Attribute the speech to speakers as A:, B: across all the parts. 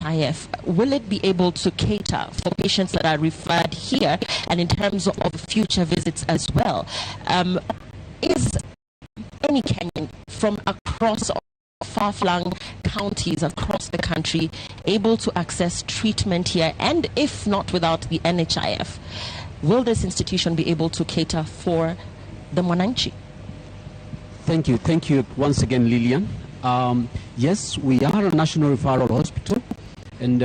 A: NHIF, will it be able to cater for patients that are referred here and in terms of future visits as well? Is any Kenyan from across far-flung counties across the country able to access treatment here? And if not without the NHIF, will this institution be able to cater for the Mwananchi?
B: Thank you once again, Lillian. Yes, we are a national referral hospital, and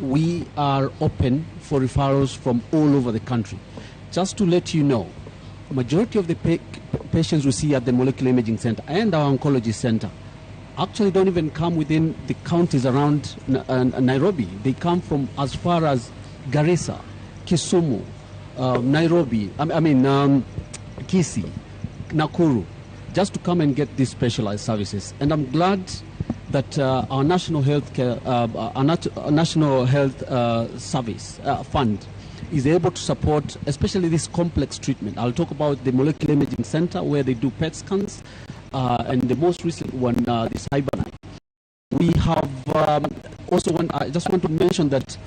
B: we are open for referrals from all over the country. Just to let you know, majority of the patients we see at the molecular imaging center and our oncology center actually don't even come within the counties around Nairobi. They come from as far as Garissa, Kisumu, Nairobi, Kisii, Nakuru, just to come and get these specialized services. And I'm glad that our National Health Service Fund is able to support, especially this complex treatment. I'll talk about the molecular imaging center where they do PET scans, and the most recent one, this Hibernite. We have I just want to mention that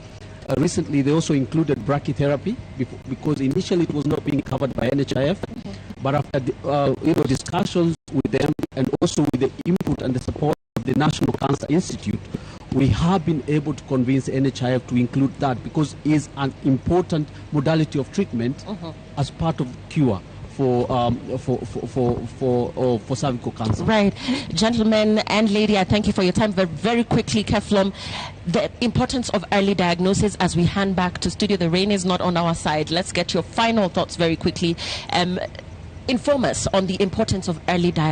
B: recently they also included brachytherapy because initially it was not being covered by NHIF, but after the, discussions with them and also with the input and the support of the National Cancer Institute, we have been able to convince NHIF to include that because it is an important modality of treatment as part of cure for cervical cancer.
A: Right. Gentlemen and lady, I thank you for your time. But very quickly, Keflom, the importance of early diagnosis as we hand back to studio. The rain is not on our side. Let's get your final thoughts very quickly. Inform us on the importance of early diagnosis.